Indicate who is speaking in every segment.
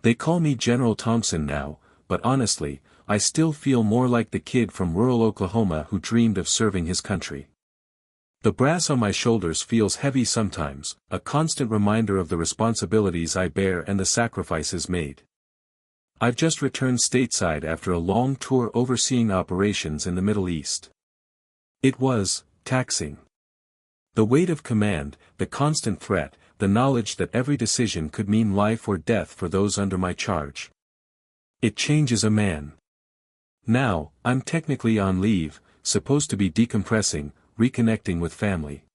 Speaker 1: They call me General Thompson now, but honestly, I still feel more like the kid from rural Oklahoma who dreamed of serving his country. The brass on my shoulders feels heavy sometimes, a constant reminder of the responsibilities I bear and the sacrifices made. I've just returned stateside after a long tour overseeing operations in the Middle East. It was taxing. The weight of command, the constant threat, the knowledge that every decision could mean life or death for those under my charge. It changes a man. Now, I'm technically on leave, supposed to be decompressing, reconnecting with family.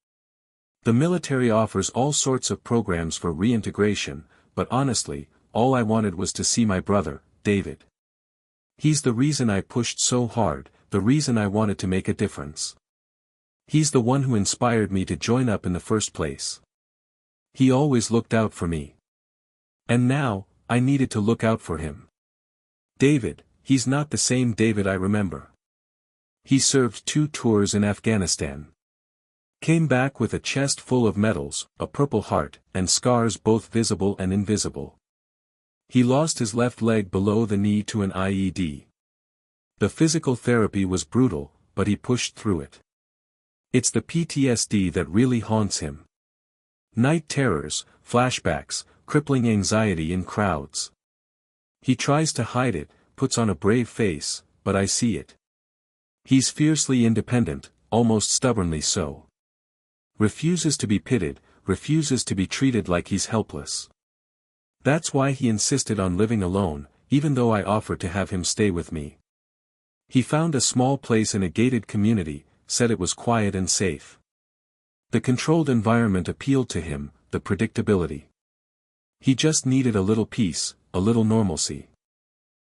Speaker 1: The military offers all sorts of programs for reintegration, but honestly, all I wanted was to see my brother, David. He's the reason I pushed so hard, the reason I wanted to make a difference. He's the one who inspired me to join up in the first place. He always looked out for me. And now, I needed to look out for him. David, he's not the same David I remember. He served 2 tours in Afghanistan. Came back with a chest full of medals, a Purple Heart, and scars both visible and invisible. He lost his left leg below the knee to an IED. The physical therapy was brutal, but he pushed through it. It's the PTSD that really haunts him. Night terrors, flashbacks, crippling anxiety in crowds. He tries to hide it, puts on a brave face, but I see it. He's fiercely independent, almost stubbornly so. Refuses to be pitied, refuses to be treated like he's helpless. That's why he insisted on living alone, even though I offered to have him stay with me. He found a small place in a gated community, said it was quiet and safe. The controlled environment appealed to him, the predictability. He just needed a little peace, a little normalcy.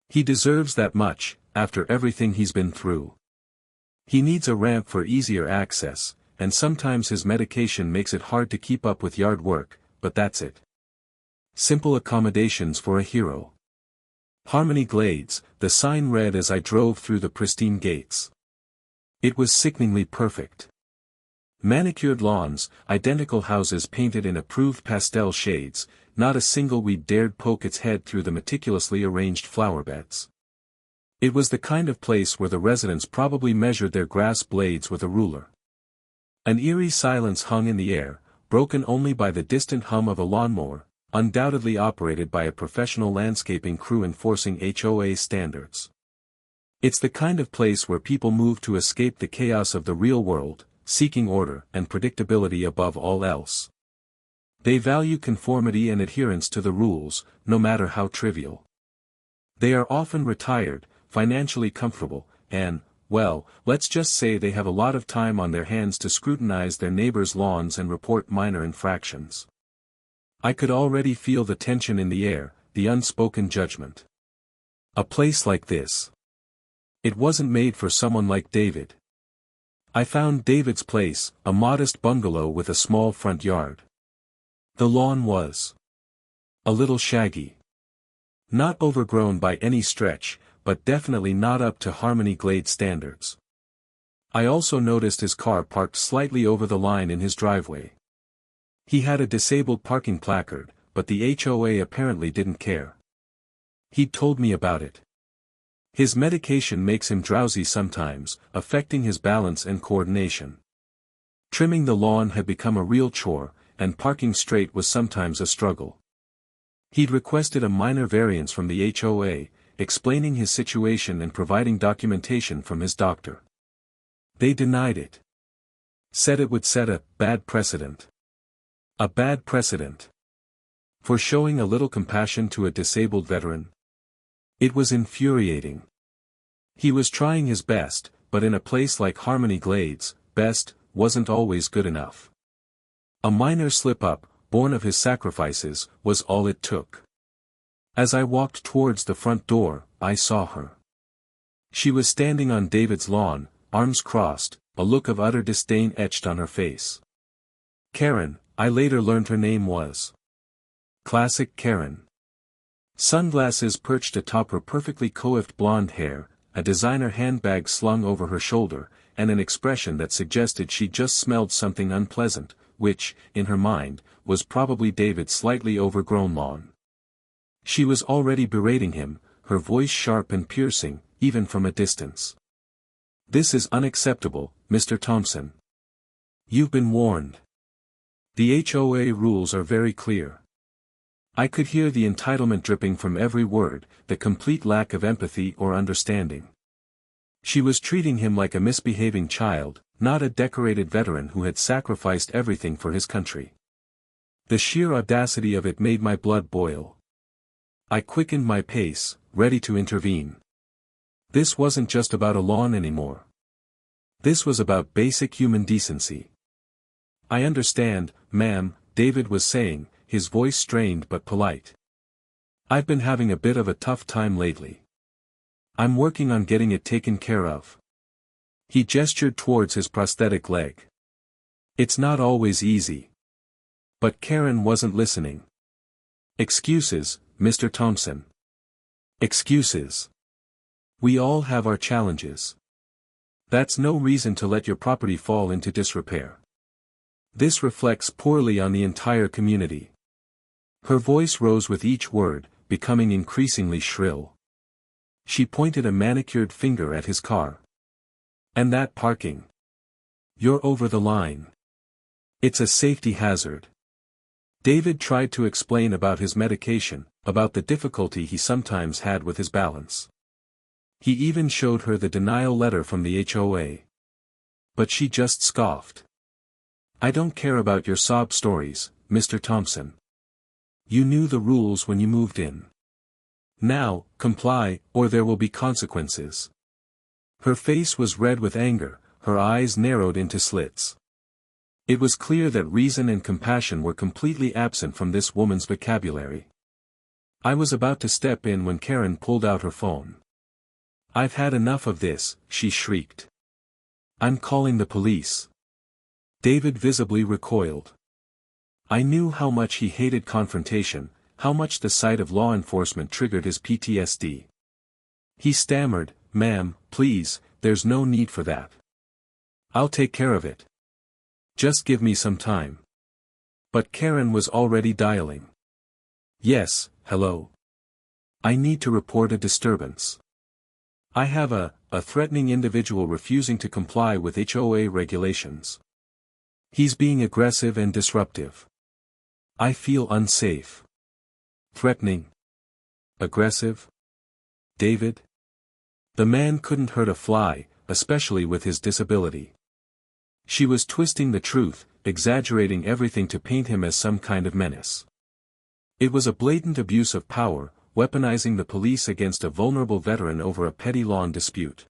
Speaker 1: He deserves that much, after everything he's been through. He needs a ramp for easier access, and sometimes his medication makes it hard to keep up with yard work, but that's it. Simple accommodations for a hero. Harmony Glades, the sign read as I drove through the pristine gates. It was sickeningly perfect. Manicured lawns, identical houses painted in approved pastel shades, not a single weed dared poke its head through the meticulously arranged flower beds. It was the kind of place where the residents probably measured their grass blades with a ruler. An eerie silence hung in the air, broken only by the distant hum of a lawnmower, undoubtedly operated by a professional landscaping crew enforcing HOA standards. It's the kind of place where people move to escape the chaos of the real world, seeking order and predictability above all else. They value conformity and adherence to the rules, no matter how trivial. They are often retired, financially comfortable, and, well, let's just say they have a lot of time on their hands to scrutinize their neighbors' lawns and report minor infractions. I could already feel the tension in the air, the unspoken judgment. A place like this. It wasn't made for someone like David. I found David's place, a modest bungalow with a small front yard. The lawn was a little shaggy. Not overgrown by any stretch, but definitely not up to Harmony Glade standards. I also noticed his car parked slightly over the line in his driveway. He had a disabled parking placard, but the HOA apparently didn't care. He'd told me about it. His medication makes him drowsy sometimes, affecting his balance and coordination. Trimming the lawn had become a real chore, and parking straight was sometimes a struggle. He'd requested a minor variance from the HOA, explaining his situation and providing documentation from his doctor. They denied it. Said it would set a bad precedent. A bad precedent. For showing a little compassion to a disabled veteran. It was infuriating. He was trying his best, but in a place like Harmony Glades, best wasn't always good enough. A minor slip-up, born of his sacrifices, was all it took. As I walked towards the front door, I saw her. She was standing on David's lawn, arms crossed, a look of utter disdain etched on her face. Karen, I later learned her name was. Classic Karen. Sunglasses perched atop her perfectly coiffed blonde hair, a designer handbag slung over her shoulder, and an expression that suggested she just smelled something unpleasant, which, in her mind, was probably David's slightly overgrown lawn. She was already berating him, her voice sharp and piercing, even from a distance. "This is unacceptable, Mr. Thompson. You've been warned. The HOA rules are very clear." I could hear the entitlement dripping from every word, the complete lack of empathy or understanding. She was treating him like a misbehaving child, not a decorated veteran who had sacrificed everything for his country. The sheer audacity of it made my blood boil. I quickened my pace, ready to intervene. This wasn't just about a lawn anymore. This was about basic human decency. "I understand, ma'am," David was saying, his voice strained but polite. "I've been having a bit of a tough time lately. I'm working on getting it taken care of." He gestured towards his prosthetic leg. "It's not always easy." But Karen wasn't listening. "Excuses, Mr. Thompson. Excuses. We all have our challenges. That's no reason to let your property fall into disrepair. This reflects poorly on the entire community." Her voice rose with each word, becoming increasingly shrill. She pointed a manicured finger at his car. "And that parking. You're over the line. It's a safety hazard." David tried to explain about his medication, about the difficulty he sometimes had with his balance. He even showed her the denial letter from the HOA. But she just scoffed. "I don't care about your sob stories, Mr. Thompson. You knew the rules when you moved in. Now, comply, or there will be consequences." Her face was red with anger, her eyes narrowed into slits. It was clear that reason and compassion were completely absent from this woman's vocabulary. I was about to step in when Karen pulled out her phone. "I've had enough of this," she shrieked. "I'm calling the police." David visibly recoiled. I knew how much he hated confrontation, how much the sight of law enforcement triggered his PTSD. He stammered, "Ma'am, please, there's no need for that. I'll take care of it. Just give me some time." But Karen was already dialing. "Yes, hello. I need to report a disturbance. I have a threatening individual refusing to comply with HOA regulations. He's being aggressive and disruptive. I feel unsafe." "Threatening? Aggressive? David?" The man couldn't hurt a fly, especially with his disability. She was twisting the truth, exaggerating everything to paint him as some kind of menace. It was a blatant abuse of power, weaponizing the police against a vulnerable veteran over a petty lawn dispute.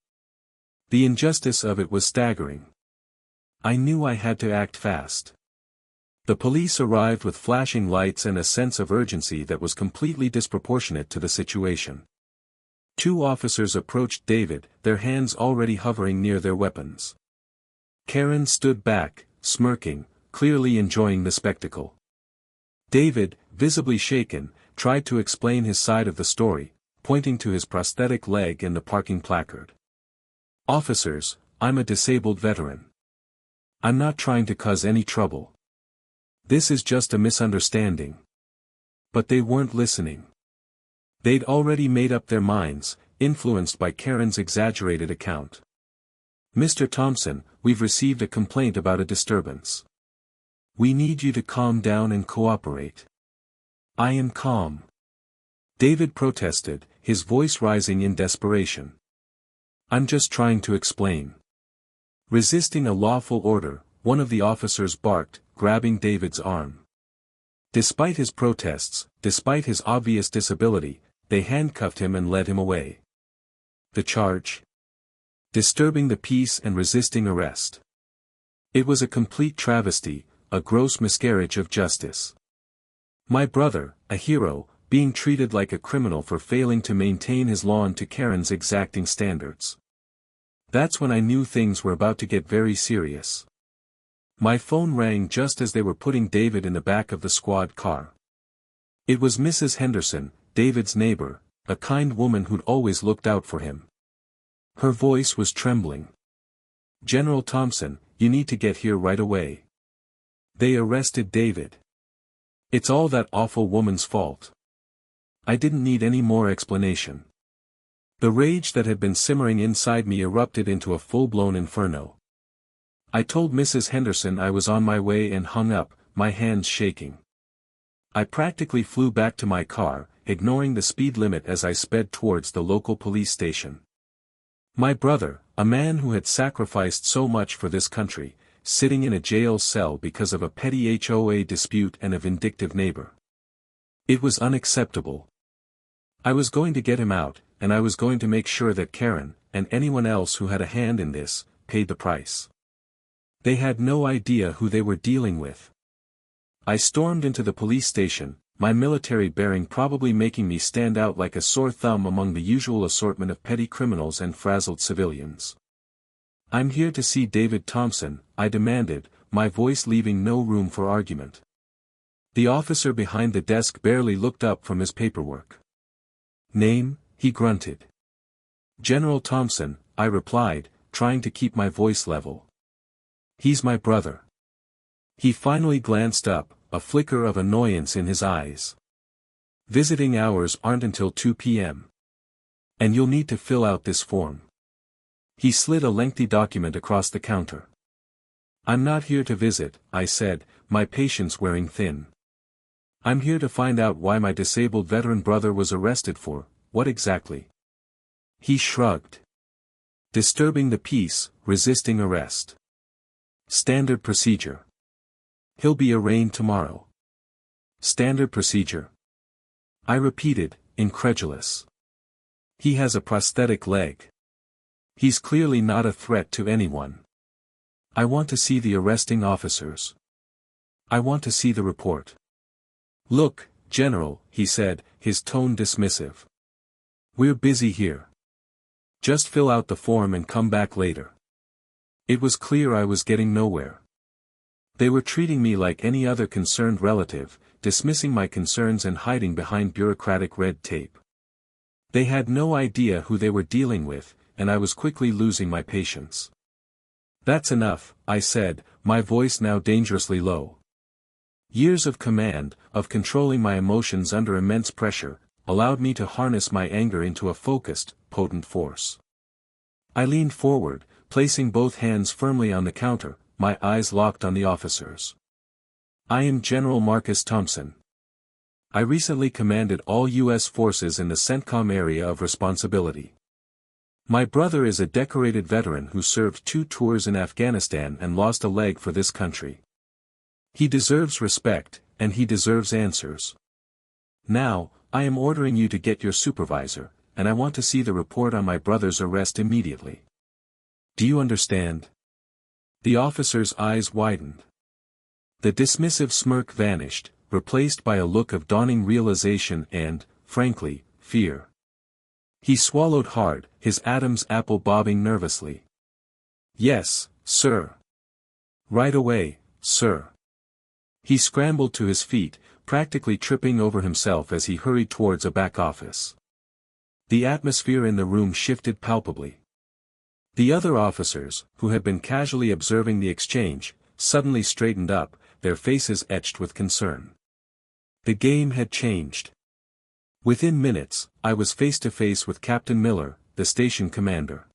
Speaker 1: The injustice of it was staggering. I knew I had to act fast. The police arrived with flashing lights and a sense of urgency that was completely disproportionate to the situation. 2 officers approached David, their hands already hovering near their weapons. Karen stood back, smirking, clearly enjoying the spectacle. David, visibly shaken, tried to explain his side of the story, pointing to his prosthetic leg and the parking placard. "Officers, I'm a disabled veteran. I'm not trying to cause any trouble. This is just a misunderstanding." But they weren't listening. They'd already made up their minds, influenced by Karen's exaggerated account. "Mr. Thompson, we've received a complaint about a disturbance. We need you to calm down and cooperate." "I am calm," David protested, his voice rising in desperation. "I'm just trying to explain." Resisting a lawful order, one of the officers barked, grabbing David's arm. Despite his protests, despite his obvious disability, they handcuffed him and led him away. The charge? Disturbing the peace and resisting arrest. It was a complete travesty, a gross miscarriage of justice. My brother, a hero, being treated like a criminal for failing to maintain his lawn to Karen's exacting standards. That's when I knew things were about to get very serious. My phone rang just as they were putting David in the back of the squad car. It was Mrs. Henderson, David's neighbor, a kind woman who'd always looked out for him. Her voice was trembling. "General Thompson, you need to get here right away. They arrested David. It's all that awful woman's fault." I didn't need any more explanation. The rage that had been simmering inside me erupted into a full-blown inferno. I told Mrs. Henderson I was on my way and hung up, my hands shaking. I practically flew back to my car, ignoring the speed limit as I sped towards the local police station. My brother, a man who had sacrificed so much for this country, sitting in a jail cell because of a petty HOA dispute and a vindictive neighbor. It was unacceptable. I was going to get him out, and I was going to make sure that Karen, and anyone else who had a hand in this, paid the price. They had no idea who they were dealing with. I stormed into the police station, my military bearing probably making me stand out like a sore thumb among the usual assortment of petty criminals and frazzled civilians. "I'm here to see David Thompson," I demanded, my voice leaving no room for argument. The officer behind the desk barely looked up from his paperwork. "Name?" he grunted. "General Thompson," I replied, trying to keep my voice level. "He's my brother." He finally glanced up, a flicker of annoyance in his eyes. "Visiting hours aren't until 2 p.m. And you'll need to fill out this form." He slid a lengthy document across the counter. "I'm not here to visit," I said, my patience wearing thin. "I'm here to find out why my disabled veteran brother was arrested for, what exactly?" He shrugged. "Disturbing the peace, resisting arrest. Standard procedure. He'll be arraigned tomorrow." "Standard procedure?" I repeated, incredulous. "He has a prosthetic leg. He's clearly not a threat to anyone. I want to see the arresting officers. I want to see the report." "Look, General," he said, his tone dismissive. "We're busy here. Just fill out the form and come back later." It was clear I was getting nowhere. They were treating me like any other concerned relative, dismissing my concerns and hiding behind bureaucratic red tape. They had no idea who they were dealing with, and I was quickly losing my patience. "That's enough," I said, my voice now dangerously low. Years of command, of controlling my emotions under immense pressure, allowed me to harness my anger into a focused, potent force. I leaned forward, placing both hands firmly on the counter, my eyes locked on the officers. "I am General Marcus Thompson. I recently commanded all U.S. forces in the CENTCOM area of responsibility. My brother is a decorated veteran who served 2 tours in Afghanistan and lost a leg for this country. He deserves respect, and he deserves answers. Now, I am ordering you to get your supervisor, and I want to see the report on my brother's arrest immediately. Do you understand?" The officer's eyes widened. The dismissive smirk vanished, replaced by a look of dawning realization and, frankly, fear. He swallowed hard, his Adam's apple bobbing nervously. "Yes, sir. Right away, sir." He scrambled to his feet, practically tripping over himself as he hurried towards a back office. The atmosphere in the room shifted palpably. The other officers, who had been casually observing the exchange, suddenly straightened up, their faces etched with concern. The game had changed. Within minutes, I was face to face with Captain Miller, the station commander.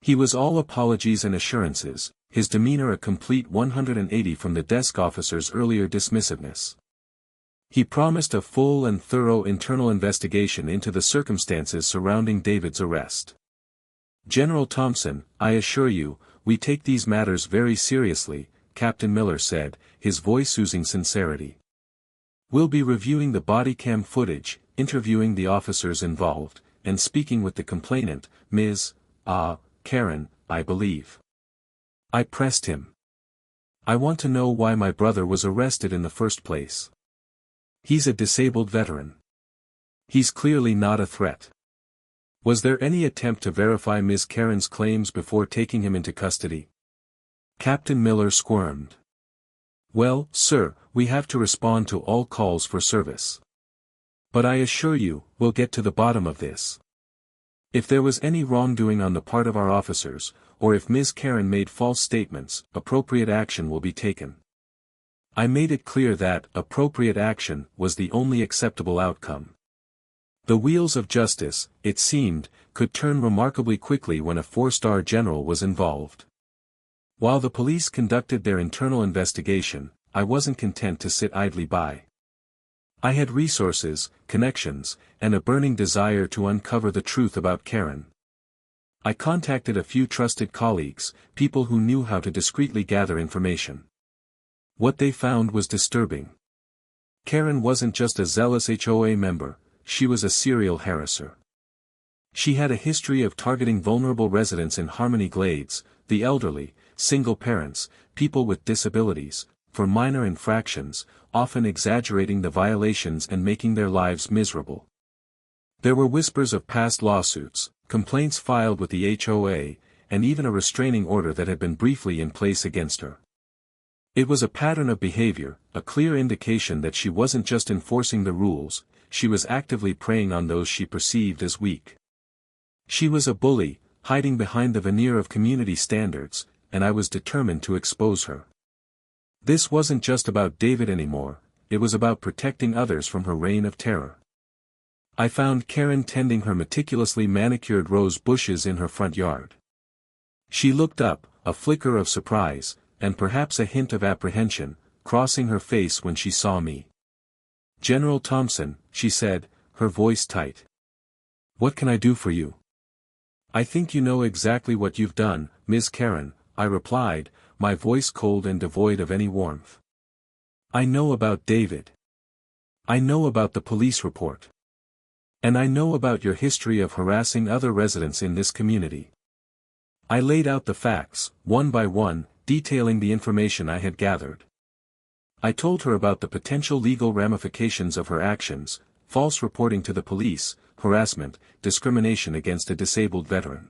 Speaker 1: He was all apologies and assurances, his demeanor a complete 180 from the desk officer's earlier dismissiveness. He promised a full and thorough internal investigation into the circumstances surrounding David's arrest. "General Thompson, I assure you, we take these matters very seriously," Captain Miller said, his voice oozing sincerity. "We'll be reviewing the body cam footage, interviewing the officers involved, and speaking with the complainant, Ms. Karen, I believe." I pressed him. "I want to know why my brother was arrested in the first place. He's a disabled veteran. He's clearly not a threat. Was there any attempt to verify Ms. Karen's claims before taking him into custody?" Captain Miller squirmed. "Well, sir, we have to respond to all calls for service. But I assure you, we'll get to the bottom of this. If there was any wrongdoing on the part of our officers, or if Ms. Karen made false statements, appropriate action will be taken." I made it clear that appropriate action was the only acceptable outcome. The wheels of justice, it seemed, could turn remarkably quickly when a four-star general was involved. While the police conducted their internal investigation, I wasn't content to sit idly by. I had resources, connections, and a burning desire to uncover the truth about Karen. I contacted a few trusted colleagues, people who knew how to discreetly gather information. What they found was disturbing. Karen wasn't just a zealous HOA member, she was a serial harasser. She had a history of targeting vulnerable residents in Harmony Glades, the elderly, single parents, people with disabilities, for minor infractions, often exaggerating the violations and making their lives miserable. There were whispers of past lawsuits, complaints filed with the HOA, and even a restraining order that had been briefly in place against her. It was a pattern of behavior, a clear indication that she wasn't just enforcing the rules, she was actively preying on those she perceived as weak. She was a bully, hiding behind the veneer of community standards, and I was determined to expose her. This wasn't just about David anymore, it was about protecting others from her reign of terror. I found Karen tending her meticulously manicured rose bushes in her front yard. She looked up, a flicker of surprise, and perhaps a hint of apprehension, crossing her face when she saw me. "General Thompson," she said, her voice tight. "What can I do for you?" "I think you know exactly what you've done, Ms. Karen," I replied, my voice cold and devoid of any warmth. "I know about David. I know about the police report. And I know about your history of harassing other residents in this community." I laid out the facts, one by one, detailing the information I had gathered. I told her about the potential legal ramifications of her actions: false reporting to the police, harassment, discrimination against a disabled veteran.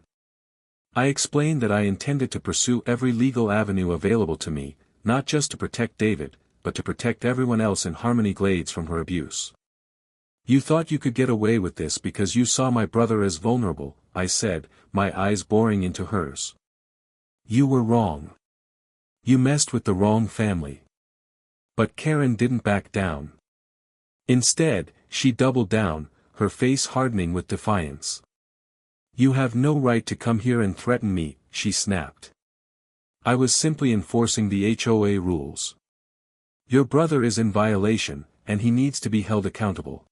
Speaker 1: I explained that I intended to pursue every legal avenue available to me, not just to protect David, but to protect everyone else in Harmony Glades from her abuse. "You thought you could get away with this because you saw my brother as vulnerable," I said, my eyes boring into hers. "You were wrong. You messed with the wrong family." But Karen didn't back down. Instead, she doubled down, her face hardening with defiance. "You have no right to come here and threaten me," she snapped. "I was simply enforcing the HOA rules. Your brother is in violation, and he needs to be held accountable."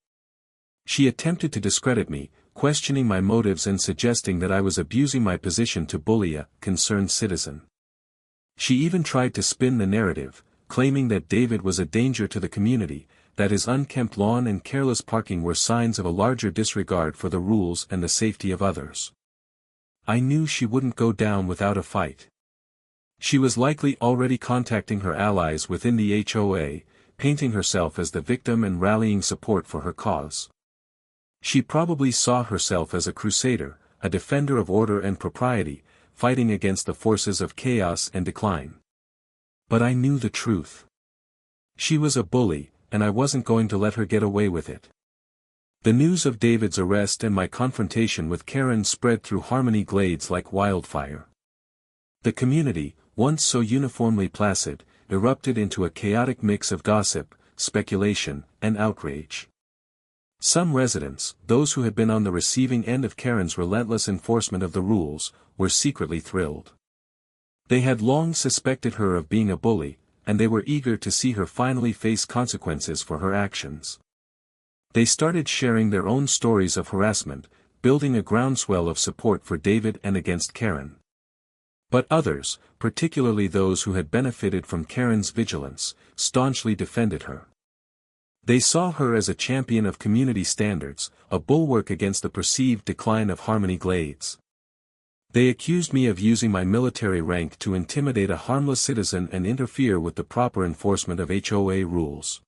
Speaker 1: She attempted to discredit me, questioning my motives and suggesting that I was abusing my position to bully a concerned citizen. She even tried to spin the narrative, claiming that David was a danger to the community, that his unkempt lawn and careless parking were signs of a larger disregard for the rules and the safety of others. I knew she wouldn't go down without a fight. She was likely already contacting her allies within the HOA, painting herself as the victim and rallying support for her cause. She probably saw herself as a crusader, a defender of order and propriety, fighting against the forces of chaos and decline. But I knew the truth. She was a bully, and I wasn't going to let her get away with it. The news of David's arrest and my confrontation with Karen spread through Harmony Glades like wildfire. The community, once so uniformly placid, erupted into a chaotic mix of gossip, speculation, and outrage. Some residents, those who had been on the receiving end of Karen's relentless enforcement of the rules, were secretly thrilled. They had long suspected her of being a bully, and they were eager to see her finally face consequences for her actions. They started sharing their own stories of harassment, building a groundswell of support for David and against Karen. But others, particularly those who had benefited from Karen's vigilance, staunchly defended her. They saw her as a champion of community standards, a bulwark against the perceived decline of Harmony Glades. They accused me of using my military rank to intimidate a harmless citizen and interfere with the proper enforcement of HOA rules.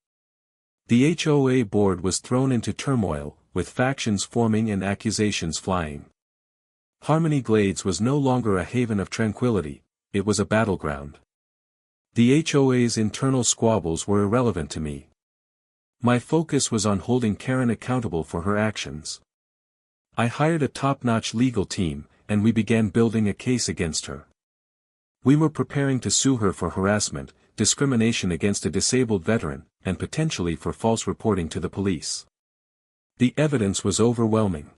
Speaker 1: The HOA board was thrown into turmoil, with factions forming and accusations flying. Harmony Glades was no longer a haven of tranquility, it was a battleground. The HOA's internal squabbles were irrelevant to me. My focus was on holding Karen accountable for her actions. I hired a top-notch legal team, and we began building a case against her. We were preparing to sue her for harassment, discrimination against a disabled veteran, and potentially for false reporting to the police. The evidence was overwhelming.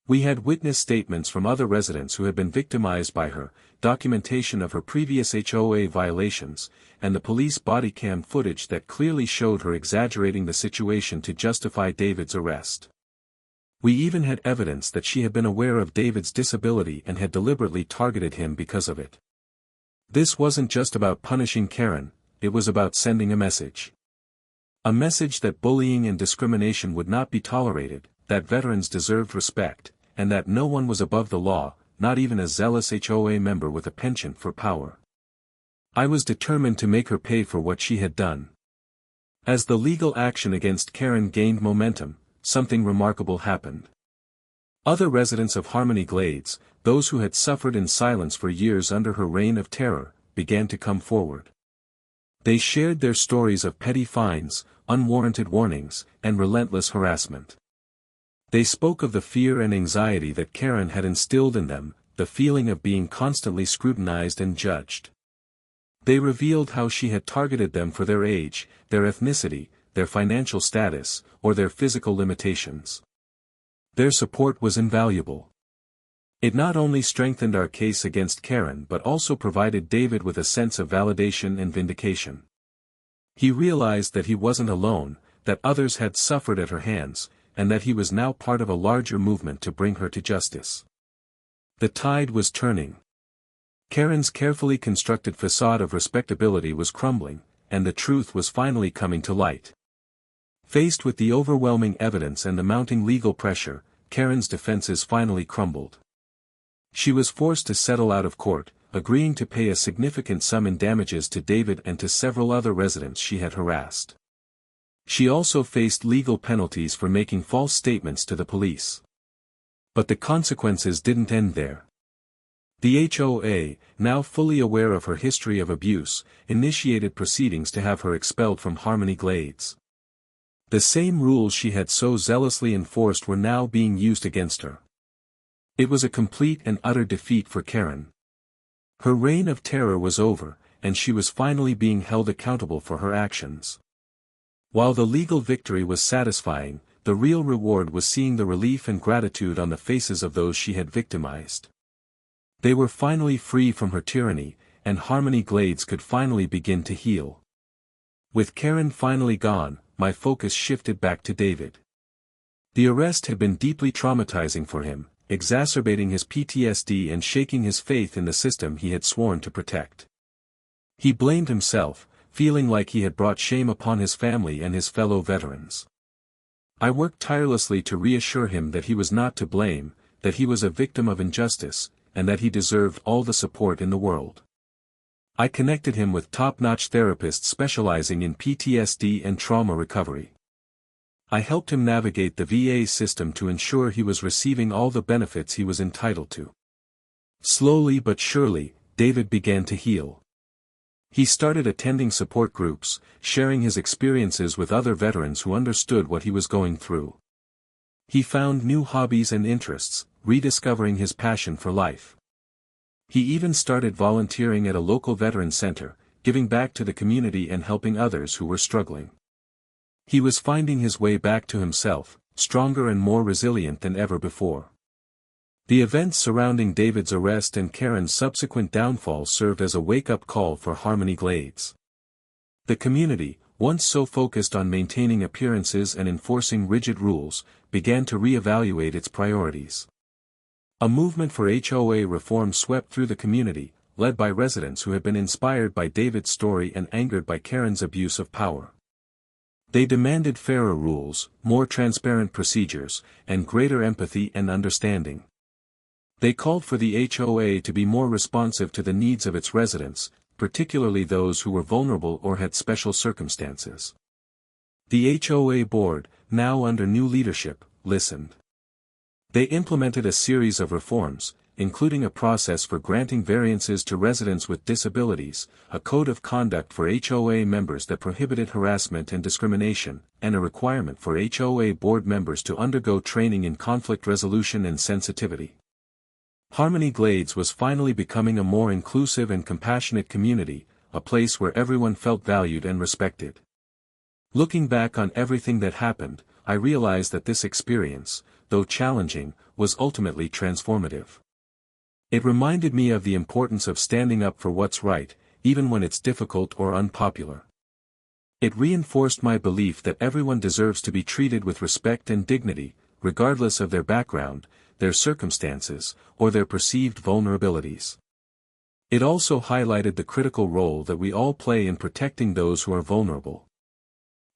Speaker 1: We had witness statements from other residents who had been victimized by her, documentation of her previous HOA violations, and the police body cam footage that clearly showed her exaggerating the situation to justify David's arrest. We even had evidence that she had been aware of David's disability and had deliberately targeted him because of it. This wasn't just about punishing Karen, it was about sending a message. A message that bullying and discrimination would not be tolerated, that veterans deserved respect, and that no one was above the law, not even a zealous HOA member with a penchant for power. I was determined to make her pay for what she had done. As the legal action against Karen gained momentum, something remarkable happened. Other residents of Harmony Glades, those who had suffered in silence for years under her reign of terror, began to come forward. They shared their stories of petty fines, unwarranted warnings, and relentless harassment. They spoke of the fear and anxiety that Karen had instilled in them, the feeling of being constantly scrutinized and judged. They revealed how she had targeted them for their age, their ethnicity, their financial status, or their physical limitations. Their support was invaluable. It not only strengthened our case against Karen but also provided David with a sense of validation and vindication. He realized that he wasn't alone, that others had suffered at her hands, and that he was now part of a larger movement to bring her to justice. The tide was turning. Karen's carefully constructed facade of respectability was crumbling, and the truth was finally coming to light. Faced with the overwhelming evidence and the mounting legal pressure, Karen's defenses finally crumbled. She was forced to settle out of court, agreeing to pay a significant sum in damages to David and to several other residents she had harassed. She also faced legal penalties for making false statements to the police. But the consequences didn't end there. The HOA, now fully aware of her history of abuse, initiated proceedings to have her expelled from Harmony Glades. The same rules she had so zealously enforced were now being used against her. It was a complete and utter defeat for Karen. Her reign of terror was over, and she was finally being held accountable for her actions. While the legal victory was satisfying, the real reward was seeing the relief and gratitude on the faces of those she had victimized. They were finally free from her tyranny, and Harmony Glades could finally begin to heal. With Karen finally gone, my focus shifted back to David. The arrest had been deeply traumatizing for him, exacerbating his PTSD and shaking his faith in the system he had sworn to protect. He blamed himself, feeling like he had brought shame upon his family and his fellow veterans. I worked tirelessly to reassure him that he was not to blame, that he was a victim of injustice, and that he deserved all the support in the world. I connected him with top-notch therapists specializing in PTSD and trauma recovery. I helped him navigate the VA system to ensure he was receiving all the benefits he was entitled to. Slowly but surely, David began to heal. He started attending support groups, sharing his experiences with other veterans who understood what he was going through. He found new hobbies and interests, rediscovering his passion for life. He even started volunteering at a local veteran center, giving back to the community and helping others who were struggling. He was finding his way back to himself, stronger and more resilient than ever before. The events surrounding David's arrest and Karen's subsequent downfall served as a wake-up call for Harmony Glades. The community, once so focused on maintaining appearances and enforcing rigid rules, began to re-evaluate its priorities. A movement for HOA reform swept through the community, led by residents who had been inspired by David's story and angered by Karen's abuse of power. They demanded fairer rules, more transparent procedures, and greater empathy and understanding. They called for the HOA to be more responsive to the needs of its residents, particularly those who were vulnerable or had special circumstances. The HOA board, now under new leadership, listened. They implemented a series of reforms, including a process for granting variances to residents with disabilities, a code of conduct for HOA members that prohibited harassment and discrimination, and a requirement for HOA board members to undergo training in conflict resolution and sensitivity. Harmony Glades was finally becoming a more inclusive and compassionate community, a place where everyone felt valued and respected. Looking back on everything that happened, I realized that this experience, though challenging, was ultimately transformative. It reminded me of the importance of standing up for what's right, even when it's difficult or unpopular. It reinforced my belief that everyone deserves to be treated with respect and dignity, regardless of their background, their circumstances, or their perceived vulnerabilities. It also highlighted the critical role that we all play in protecting those who are vulnerable.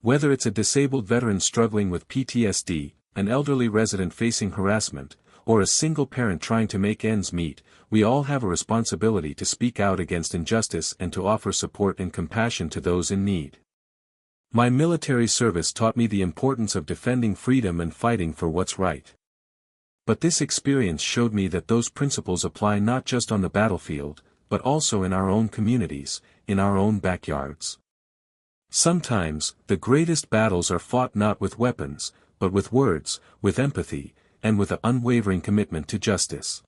Speaker 1: Whether it's a disabled veteran struggling with PTSD, an elderly resident facing harassment, or a single parent trying to make ends meet, we all have a responsibility to speak out against injustice and to offer support and compassion to those in need. My military service taught me the importance of defending freedom and fighting for what's right. But this experience showed me that those principles apply not just on the battlefield, but also in our own communities, in our own backyards. Sometimes, the greatest battles are fought not with weapons, but with words, with empathy, and with an unwavering commitment to justice.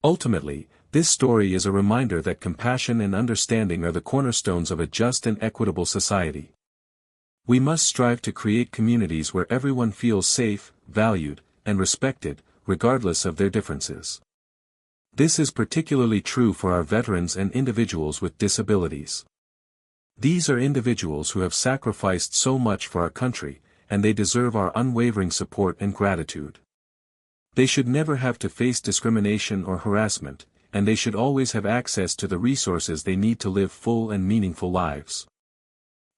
Speaker 1: Ultimately, this story is a reminder that compassion and understanding are the cornerstones of a just and equitable society. We must strive to create communities where everyone feels safe, valued, and respected, regardless of their differences. This is particularly true for our veterans and individuals with disabilities. These are individuals who have sacrificed so much for our country, and they deserve our unwavering support and gratitude. They should never have to face discrimination or harassment, and they should always have access to the resources they need to live full and meaningful lives.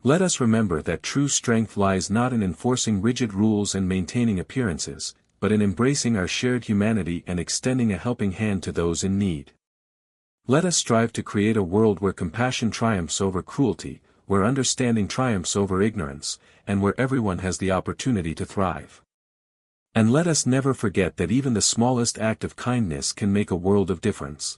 Speaker 1: Let us remember that true strength lies not in enforcing rigid rules and maintaining appearances, but in embracing our shared humanity and extending a helping hand to those in need. Let us strive to create a world where compassion triumphs over cruelty, where understanding triumphs over ignorance, and where everyone has the opportunity to thrive. And let us never forget that even the smallest act of kindness can make a world of difference.